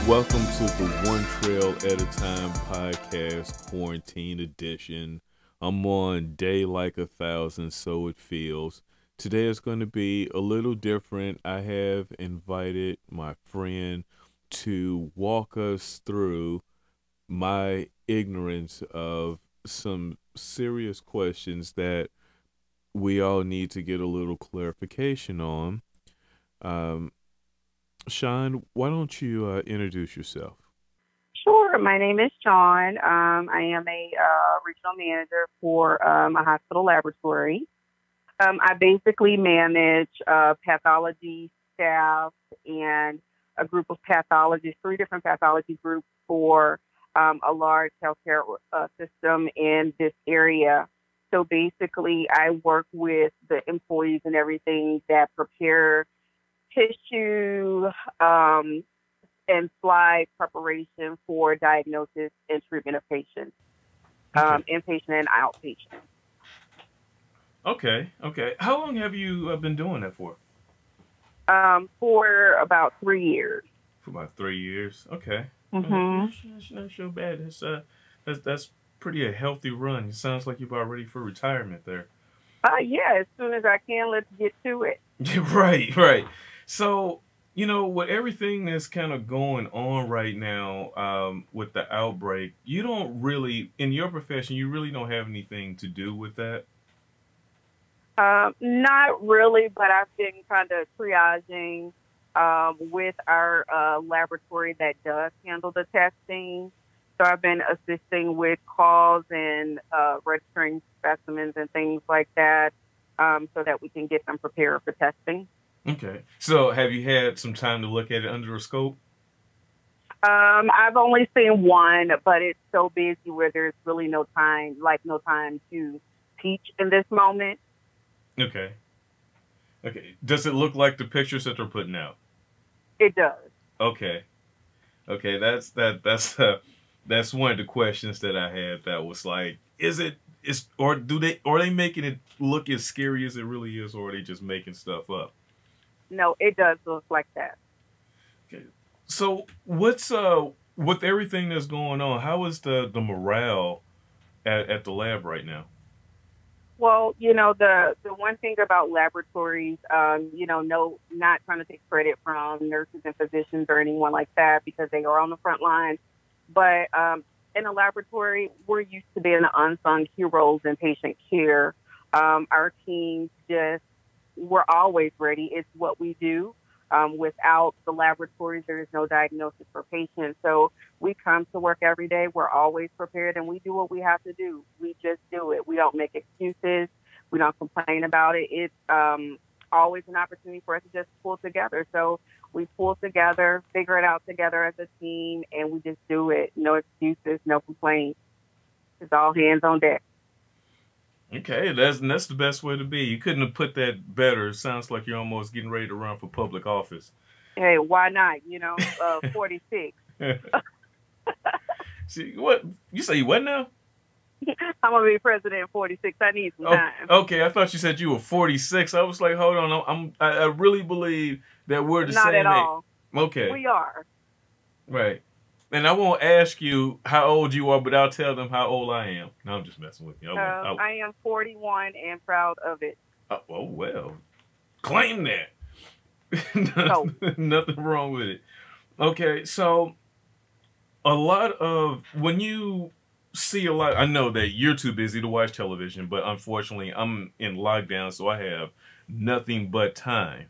Welcome to the One Trail at a Time podcast, quarantine edition. I'm on day like 1,000, so it feels. Today is going to be a little different. I have invited my friend to walk us through my ignorance of some serious questions that we all need to get a little clarification on. Um, Sean, why don't you introduce yourself? Sure. My name is Sean. I am a regional manager for a hospital laboratory. I basically manage pathology staff and a group of pathologists, three different pathology groups for a large healthcare system in this area. So basically, I work with the employees and everything that prepare tissue, and slide preparation for diagnosis and treatment of patients, Okay. inpatient and outpatient. Okay. How long have you been doing that for? For about 3 years. For about 3 years. Okay. hmm That's not so bad. That's pretty a healthy run. It sounds like you're about ready for retirement there. Yeah, as soon as I can, let's get to it. Right. So, with everything that's kind of going on right now, with the outbreak, you don't really, in your profession, you really don't have anything to do with that. Not really, but I've been kind of triaging with our laboratory that does handle the testing. So I've been assisting with calls and registering specimens and things like that, so that we can get them prepared for testing. Okay. So, have you had some time to look at it under a scope? I've only seen one, but it's so busy where there's really no time to teach in this moment. Okay. Okay. Does it look like the pictures that they're putting out? It does. Okay. Okay. That's one of the questions that I had. That was like, are they making it look as scary as it really is, or are they just making stuff up? No, it does look like that. Okay. So what's with everything that's going on? How is the morale at the lab right now? Well, the one thing about laboratories, no, not trying to take credit from nurses and physicians or anyone like that because they are on the front lines. But in a laboratory, we're used to being the unsung heroes in patient care. Our teams we're always ready. It's what we do. Without the laboratories, there is no diagnosis for patients. So we come to work every day. We're always prepared, and we do what we have to do. We just do it. We don't make excuses. We don't complain about it. It's always an opportunity for us to just pull together. So we pull together, figure it out together as a team, and we just do it. No excuses, no complaints. It's all hands on deck. Okay, that's the best way to be. You couldn't have put that better. It sounds like you're almost getting ready to run for public office. Hey, why not? 46. See what you say? What now? I'm gonna be president in 46. I need some Oh, time. okay. I thought you said you were 46. I was like, hold on. I really believe that we're the Not same at age. all. Okay, We are. right. And I won't ask you how old you are, but I'll tell them how old I am. No, I'm just messing with you. I am 41 and proud of it. Oh well, claim that. So, Nothing wrong with it. Okay, so a lot of when you see a lot, I know that you're too busy to watch television, but unfortunately, I'm in lockdown, so I have nothing but time.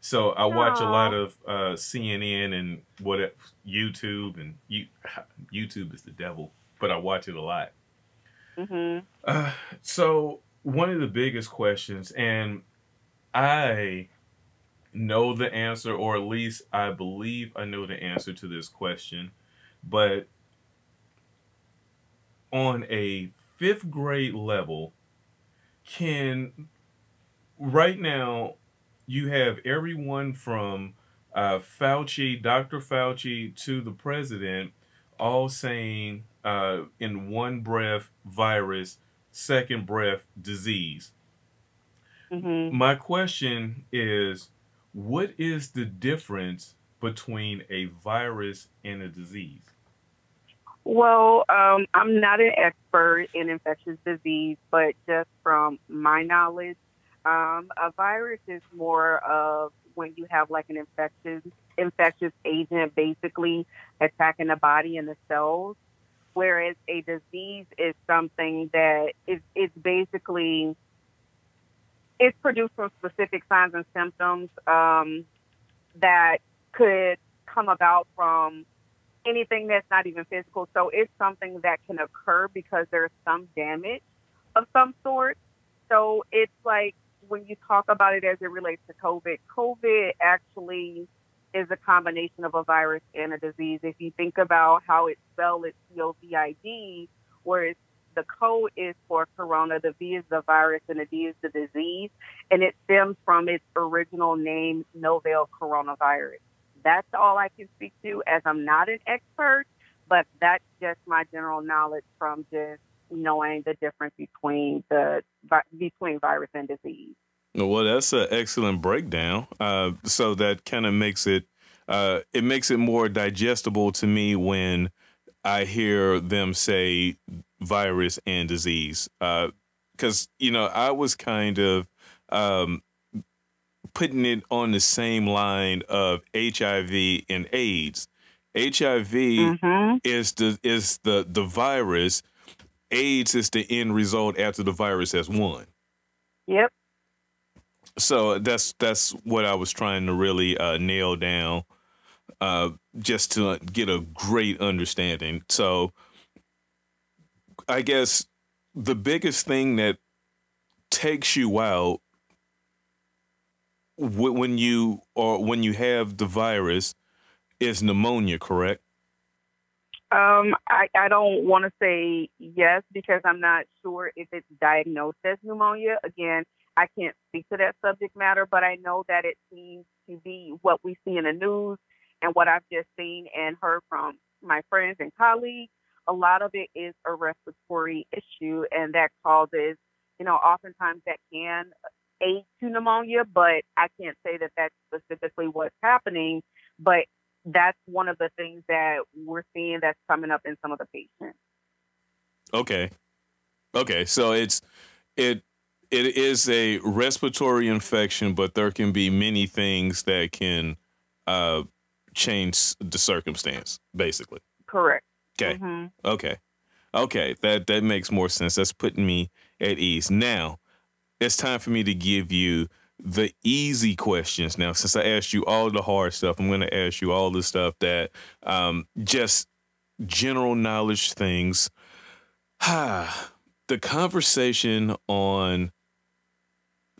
So I watch a lot no. of CNN and YouTube, and YouTube is the devil, but I watch it a lot. Mhm. So one of the biggest questions, and I know the answer, or at least I believe I know the answer to this question, but on a fifth grade level, can right now you have everyone from Dr. Fauci, to the president, all saying in one breath virus, second breath disease. Mhm. My question is, what is the difference between a virus and a disease? Well, I'm not an expert in infectious disease, but just from my knowledge, a virus is more of when you have like an infectious agent basically attacking the body and the cells, whereas a disease is something that is basically it's produced from specific signs and symptoms that could come about from anything that's not even physical. So it's something that can occur because there's some damage of some sort. So it's like when you talk about it as it relates to COVID actually is a combination of a virus and a disease. If you think about how it's spelled, it's COVID, whereas the code is for corona, the V is the virus, and the D is the disease. And it stems from its original name, novel coronavirus. That's all I can speak to, as I'm not an expert, but that's just my general knowledge from just knowing the difference between virus and disease. Well, that's an excellent breakdown. So that kind of makes it makes it more digestible to me when I hear them say virus and disease. Because I was kind of um, putting it on the same line of HIV and AIDS. HIV Mm-hmm. is the virus. AIDS is the end result after the virus has won. Yep. So that's what I was trying to really nail down, just to get a great understanding. So I guess the biggest thing that takes you out when you have the virus is pneumonia, correct? I don't want to say yes because I'm not sure if it's diagnosed as pneumonia. Again, I can't speak to that subject matter, but I know that it seems to be what we see in the news and what I've just seen and heard from my friends and colleagues. A lot of it is a respiratory issue, and that causes, oftentimes that can aid to pneumonia, but I can't say that that's specifically what's happening. But that's one of the things that we're seeing that's coming up in some of the patients. Okay. Okay. So it it is a respiratory infection, but there can be many things that can uh, change the circumstance, basically. Correct. Okay. Hmm. Okay. Okay. That makes more sense. That's putting me at ease. Now, it's time for me to give you the easy questions. Now, since I asked you all the hard stuff, I'm going to ask you all the stuff that just general knowledge things. The conversation on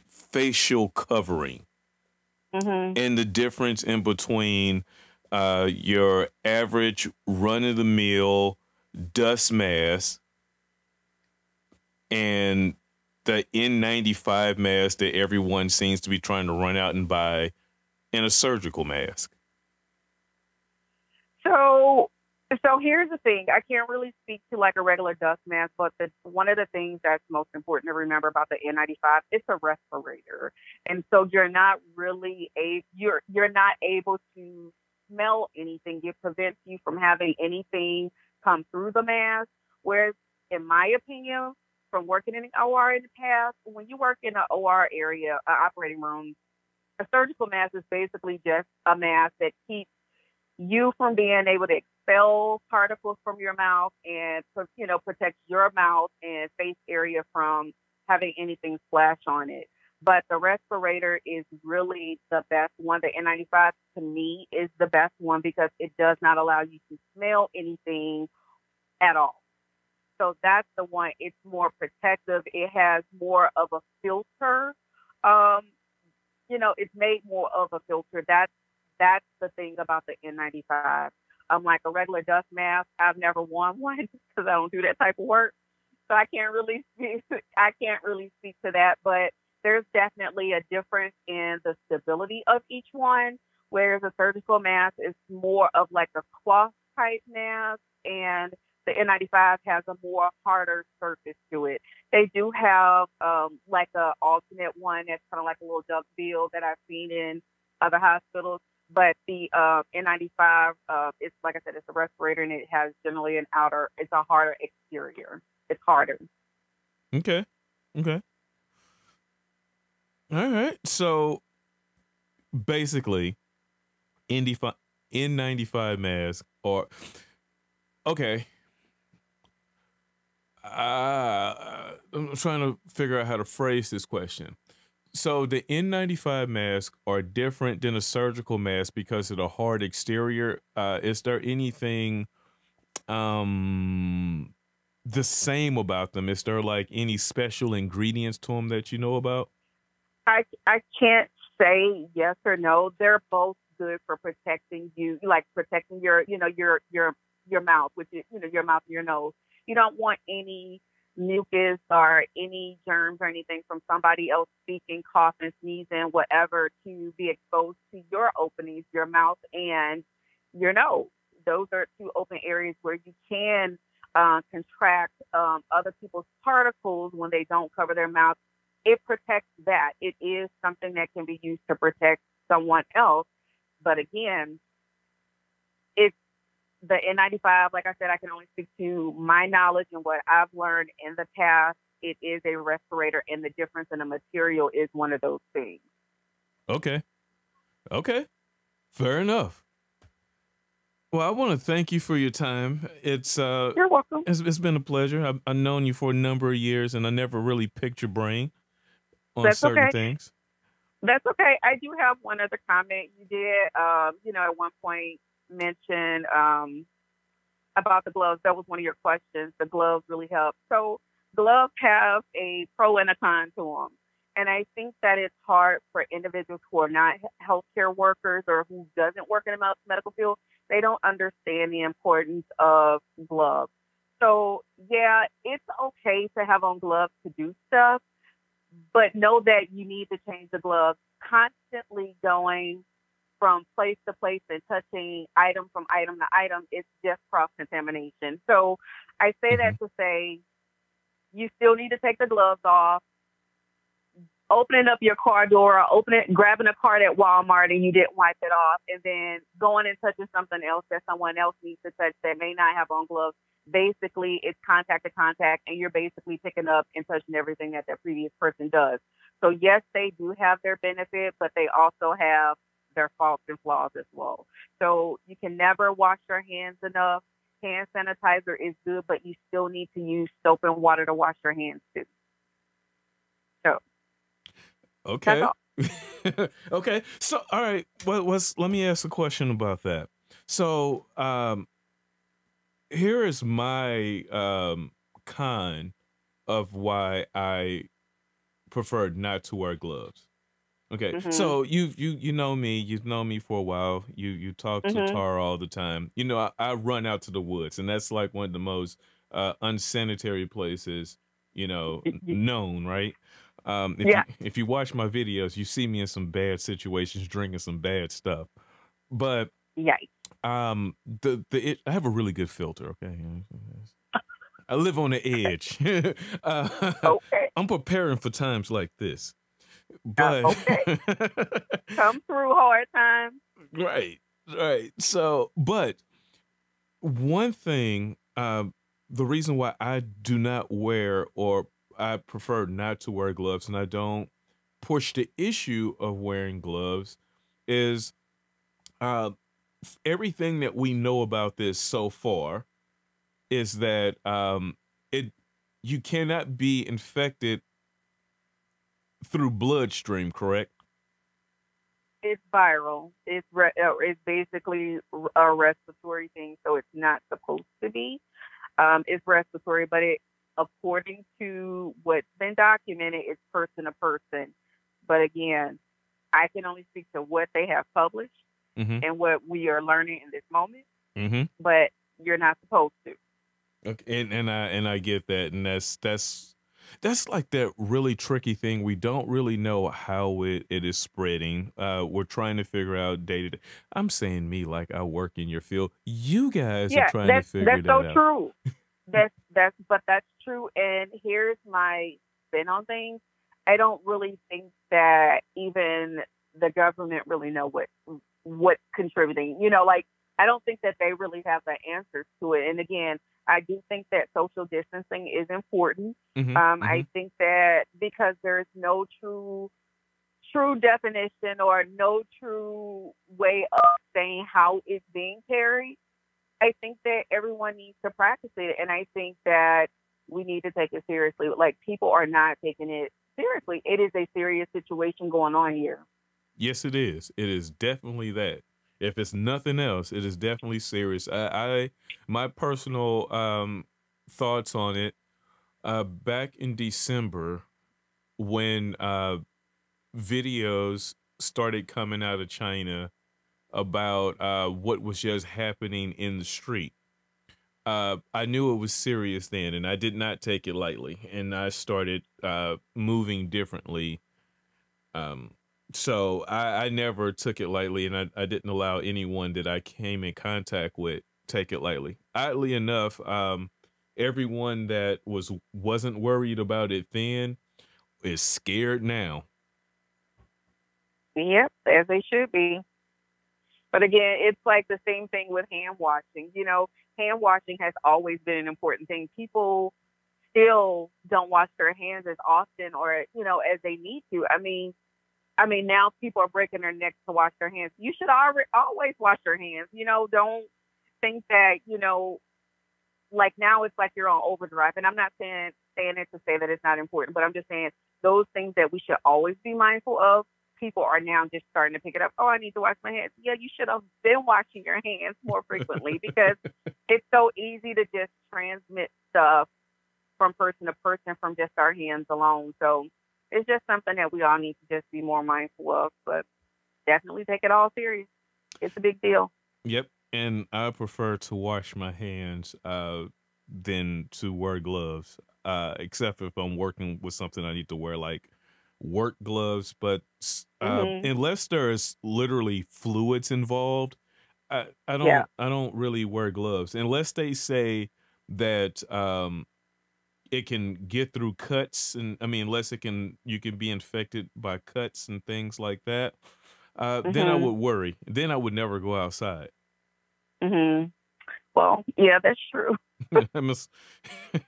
facial covering Hmm. and the difference in between your average run of the mill dust mask and the N95 mask that everyone seems to be trying to run out and buy, and a surgical mask. So, so here's the thing. I can't really speak to like a regular dust mask, but one of the things that's most important to remember about the N95, it's a respirator, and so you're not able to smell anything. It prevents you from having anything come through the mask. Whereas, in my opinion, from working in an OR in the past, when you work in an OR area, operating room, a surgical mask is basically just a mask that keeps you from being able to expel particles from your mouth and protect your mouth and face area from having anything splash on it. But the respirator is really the best one. The N95 to me is the best one because it does not allow you to smell anything at all. So that's the one. It's more protective. It has more of a filter. Um, it's made more of a filter. That's the thing about the N95. Like a regular dust mask, I've never worn one because I don't do that type of work. So I can't really speak. I can't really speak to that. But there's definitely a difference in the stability of each one. Whereas a surgical mask is more of like a cloth type mask, and the N95 has a more harder surface to it. They do have like a alternate one that's kind of like a little duck bill that I've seen in other hospitals, But the N95, it's like I said, it's a respirator, and it has generally an outer. It's a harder exterior. It's harder. Okay. Okay. All right. So basically, N95 N95 mask or okay. I'm trying to figure out how to phrase this question. So the N95 masks are different than a surgical mask because of the hard exterior. Is there anything um the same about them? Is there like any special ingredients to them that you know about? I can't say yes or no. They're both good for protecting you, like protecting your your mouth, which is your mouth and your nose. You don't want any mucus or any germs or anything from somebody else speaking, coughing, sneezing, whatever, to be exposed to your openings, your mouth and your nose. Those are two open areas where you can contract other people's particles when they don't cover their mouth. It protects that. It is something that can be used to protect someone else. But again, it's the N95. Like I said, I can only speak to my knowledge and what I've learned in the past. It is a respirator, and the difference in the material is one of those things. Okay. Okay. Fair enough. Well, I want to thank you for your time. You're welcome. It's been a pleasure. I've known you for a number of years, and I never really picked your brain on That's certain okay. things. That's okay. I do have one other comment. You did, at one point mention about the gloves. That was one of your questions. The gloves really help. So gloves have a pro and a con to them. And I think that it's hard for individuals who are not healthcare workers or who doesn't work in the medical field. They don't understand the importance of gloves. So yeah, it's okay to have on gloves to do stuff, but know that you need to change the gloves. Constantly going from place to place and touching item from item to item, it's just cross contamination. So I say that to say you still need to take the gloves off. Opening up your car door, grabbing a cart at Walmart and you didn't wipe it off, and then going and touching something else that someone else needs to touch that may not have on gloves. Basically, it's contact to contact, and you're basically picking up and touching everything that that previous person does. So yes, they do have their benefit, but they also have their faults and flaws as well. So you can never wash your hands enough. Hand sanitizer is good, but you still need to use soap and water to wash your hands too. So okay. Okay. So all right. Well, let me ask a question about that. So here is my con of why I prefer not to wear gloves. Okay, so you know me. You've known me for a while. You talk to Tara all the time. You know I run out to the woods, and that's like one of the most unsanitary places known, right? If you watch my videos, you see me in some bad situations, drinking some bad stuff. But yikes. I have a really good filter. Okay, I live on the edge. Okay. I'm preparing for times like this. But okay. Come through hard times. Right. So, but one thing, the reason why I do not wear or I prefer not to wear gloves and I don't push the issue of wearing gloves is everything that we know about this so far is that you cannot be infected through bloodstream, correct? It's viral. It's basically a respiratory thing, so it's not supposed to be. It's respiratory, but according to what's been documented, it's person to person. But again, I can only speak to what they have published and what we are learning in this moment. But you're not supposed to. Okay, and I get that, and that's like that really tricky thing. We don't really know how it is spreading. We're trying to figure out day to day. I'm saying me like I work in your field. You guys are trying to figure that out. That's so true. That's true. And here's my spin on things. I don't really think that even the government really what's contributing. You know, like I don't think that they really have the answers to it. And again, I do think that social distancing is important. Hmm. Hmm. I think that because there's no true definition or no true way of saying how it's being carried, I think that everyone needs to practice it. And I think that we need to take it seriously. Like people are not taking it seriously. It is a serious situation going on here. Yes, it is. It is definitely that. If it's nothing else, it is definitely serious. My personal thoughts on it. Back in December, when videos started coming out of China about what was just happening in the street, I knew it was serious then, and I did not take it lightly. And I started moving differently. Um, so I never took it lightly, and I didn't allow anyone that I came in contact with take it lightly. Oddly enough, everyone that wasn't worried about it then is scared now. Yep, as they should be. But again, it's like the same thing with hand washing. You know, hand washing has always been an important thing. People still don't wash their hands as often or, as they need to. I mean, now people are breaking their necks to wash their hands. You should always wash your hands. Don't think that, like now it's like you're on overdrive. And I'm not saying it to say that it's not important, but I'm just saying those things that we should always be mindful of, people are now just starting to pick it up. Oh, I need to wash my hands. Yeah, you should have been washing your hands more frequently because it's so easy to just transmit stuff from person to person from just our hands alone. So it's just something that we all need to just be more mindful of, but definitely take it all serious. It's a big deal. Yep. And I prefer to wash my hands than to wear gloves, except if I'm working with something I need to wear, like work gloves. But Mhm. unless there's literally fluids involved, I Yeah. don't really wear gloves unless they say that it can get through cuts, and I mean unless it can you can be infected by cuts and things like that. Then I Mhm. would worry. Then I would never go outside. Mhm. Well, yeah, that's true. I must,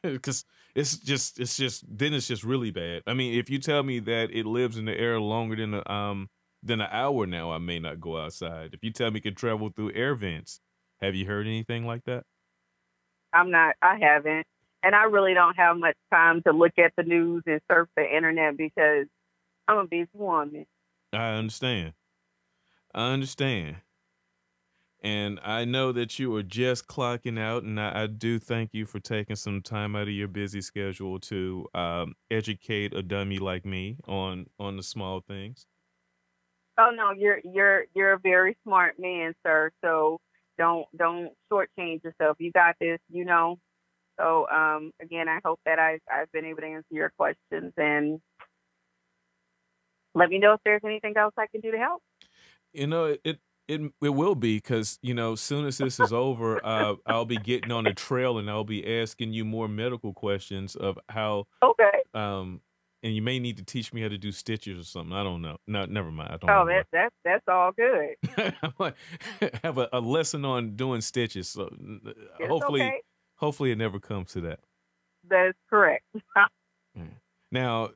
because it's just then it's just really bad. I mean, if you tell me that it lives in the air longer than an hour now, I may not go outside. If you tell me it can travel through air vents, have you heard anything like that? I haven't. And I really don't have much time to look at the news and surf the internet because I'm a busy woman. I understand. I understand. And I know that you are just clocking out, and I do thank you for taking some time out of your busy schedule to educate a dummy like me on the small things. Oh no, you're a very smart man, sir. So don't shortchange yourself. You got this. So again, I hope that I've been able to answer your questions and let me know if there's anything else I can do to help. You know, it will be because soon as this is over, I'll be getting on the trail and I'll be asking you more medical questions of how Okay. um. And you may need to teach me how to do stitches or something. I don't know. No, never mind. I don't Oh, want to that that that's all good. I might have a lesson on doing stitches. So It's hopefully, okay. hopefully it never comes to that. That is correct. Mm. Now,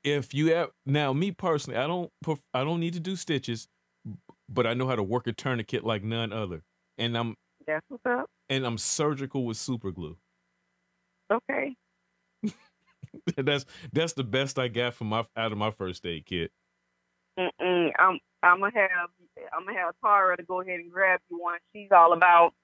if you have now me personally, I don't need to do stitches, but I know how to work a tourniquet like none other, and That's what's up. I'm surgical with super glue. Okay. That's the best I got from my out of my first aid kit. Mm-mm. I'm gonna have Tara to go ahead and grab you one. She's all about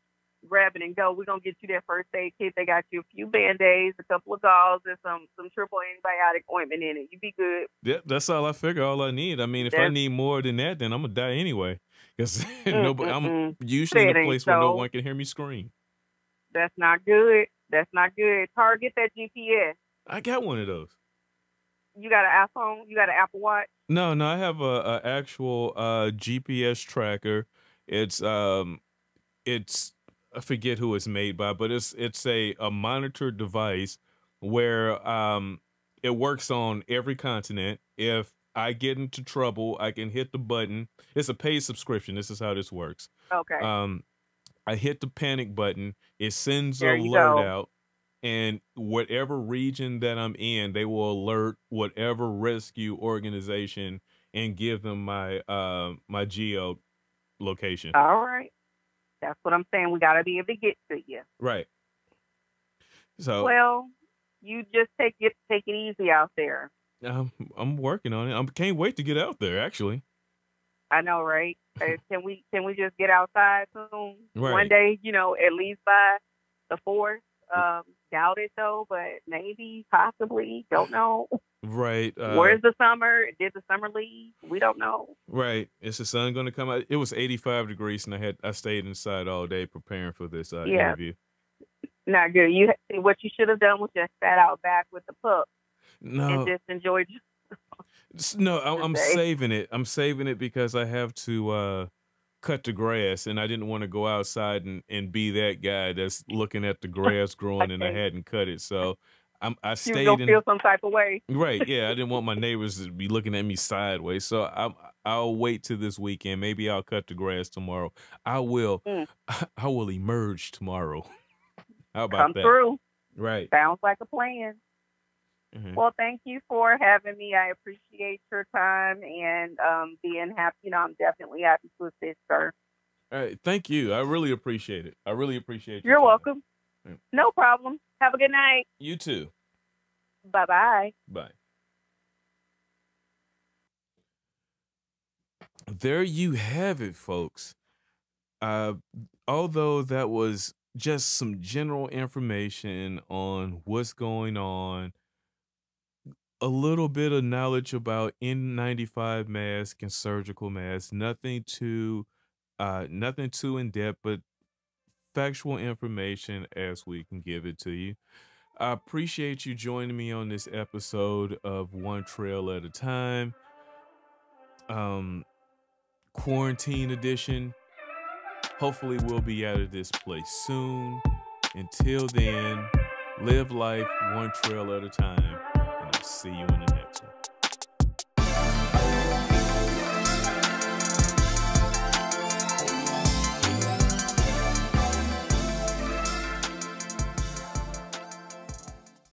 grab it and go. We're gonna get you that first aid kit. They got you a few band-aids, a couple of gauze, and some triple antibiotic ointment in it. You be good. Yeah, that's all I figure. All I need. I mean, if I That's need more than that, then I'm gonna die anyway. Because nobody, I'm mm-mm-mm. usually in a That ain't place where no so. one can hear me scream. That's not good. That's not good. Tara, get that GPS. I got one of those. You got an iPhone? You got an Apple Watch? No, no, I have a actual GPS tracker. It's it's I forget who it's made by, but it's a monitored device where it works on every continent. If I get into trouble, I can hit the button. It's a paid subscription. This is how this works. Okay. I hit the panic button. It sends an There you alert go. out, and whatever region that I'm in, they will alert whatever rescue organization and give them my my geo location. All right. That's what I'm saying. We got to be able to get to you. Right. So Well, you just take it easy out there. I'm working on it. I can't wait to get out there. Actually, I know, right? Can we just get outside soon? Right. One day, at least by the 4th. Doubt it though, but maybe, possibly, don't know. right. Where's the summer? Did the summer leave? We don't know. Right. Is the sun going to come out? It was 85 degrees, and I stayed inside all day preparing for this interview. Not good. What you should have done was just sat out back with the pup No, and just enjoyed. no. I'm saving it. I'm saving it because I have to cut the grass, and I didn't want to go outside and be that guy that's looking at the grass growing and I hadn't cut it. So I You stayed gonna in. feel some type of way. Right. Yeah. I didn't want my neighbors to be looking at me sideways. So I'll wait till this weekend. Maybe I'll cut the grass tomorrow. I will. I will emerge tomorrow. How about Come that? through. Right. Sounds like a plan. Mhm. Well, thank you for having me. I appreciate your time and being happy. I'm definitely happy to assist, sir. All right. Thank you. I really appreciate it. I really appreciate your You're time. welcome. Yeah. No problem. Have a good night. You too. Bye-bye. Bye. There you have it, folks. Although that was just some general information on what's going on, a little bit of knowledge about N95 mask and surgical masks, nothing too in depth, but factual information as we can give it to you. I appreciate you joining me on this episode of One Trail at a Time. Quarantine edition. Hopefully we'll be out of this place soon. Until then, live life one trail at a time, and I'll see you in the next one.